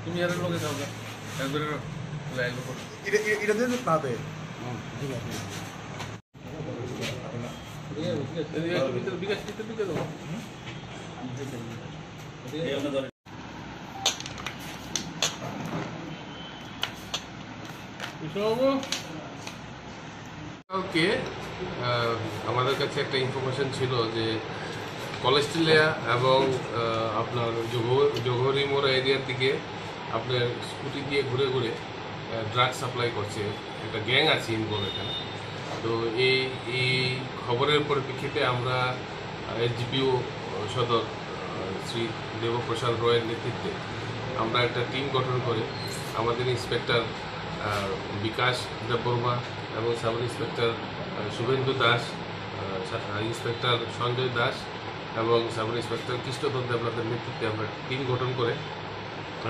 তুমি আর লোকে যাও একবারে লাইভ করো এটা দিয়ে না দে ঠিক আছে ভিতরে বিকাশ ভিতরে ঢুকে দাও কালকে আমাদের কাছে একটা ইনফরমেশন ছিল যে কলেস্টিলিয়া এবং আপনার জোহরি মোড়া এরিয়ার দিকে আপনার স্কুটি দিয়ে ঘুরে ঘুরে ড্রাগ সাপ্লাই করছে একটা গ্যাং আছে ইনভলভ এখানে। তো এই খবরের পরিপ্রেক্ষিতে আমরা এসডিপিও সদর শ্রী দেবপ্রসাদ রয়ের নেতৃত্বে আমরা একটা টিম গঠন করে আমাদের ইন্সপেক্টর বিকাশ দেববর্মা এবং sub inspector Suvendu Das, inspector Sanjay Das এবং সাব ইন্সপেক্টর কৃষ্ণধর দেবনাথের নেতৃত্বে আমরা টিম গঠন করে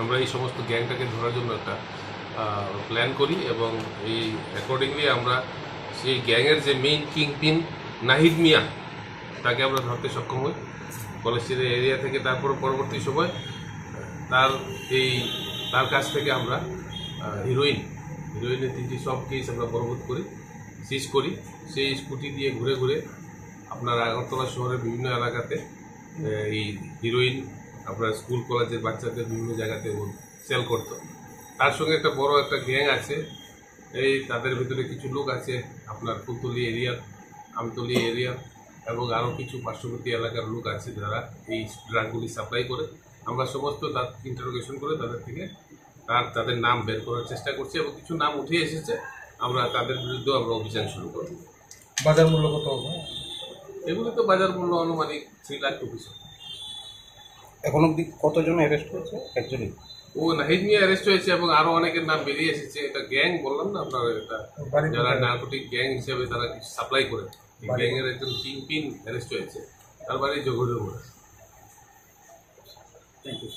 আমরা এই সমস্ত গ্যাংটাকে ধরার জন্য একটা প্ল্যান করি এবং এই অ্যাকর্ডিংলি আমরা সেই গ্যাংয়ের যে মেইন কিংপিন নাহিদ মিয়া তাকে আমরা ধরতে সক্ষম হই কলেজের এরিয়া থেকে। তারপর পরবর্তী সময় তার কাছ থেকে আমরা হিরোইনের 3টি সব কেস আমরা বরবাদ করি, সিজ করি। সেই স্কুটি দিয়ে ঘুরে ঘুরে আপনার আগরতলা শহরের বিভিন্ন এলাকাতে এই হিরোইন আপনার স্কুল কলেজের বাচ্চাদের বিভিন্ন জায়গাতে সেল করতো। তার সঙ্গে একটা বড় একটা গ্যাং আছে, তাদের ভিতরে কিছু লোক আছে আপনার ফুলতলি এরিয়ার, আমতলি এরিয়ার এবং আরও কিছু পার্শ্ববর্তী এলাকার লোক আছে যারা এই ড্রাগগুলি সাপ্লাই করে। আমরা সমস্ত ইন্টারোগেশন করে তাদের থেকে তাদের নাম বের করার চেষ্টা করছি এবং কিছু নাম উঠে এসেছে, আমরা তাদের বিরুদ্ধেও আমরা অভিযান শুরু করব। বাজার মূল্য কত হবে? এগুলি তো বাজার মূল্য আনুমানিক 3 লাখ রুপিস। এখন অব্দি কতজন অ্যারেস্ট হয়েছে? একজনই নাহিদ মিয়া অ্যারেস্ট হয়েছে এবং আরো অনেকের নাম বেরিয়ে এসেছে। এটা গ্যাং বললাম না আপনার, এটা যারা নার্কোটিক গ্যাং হিসেবে তারা সাপ্লাই করে, এই গ্যাংয়ের একজন কিংপিন অ্যারেস্ট হয়েছে, তার বাড়ি জোহরের মোড়ে। Thank you.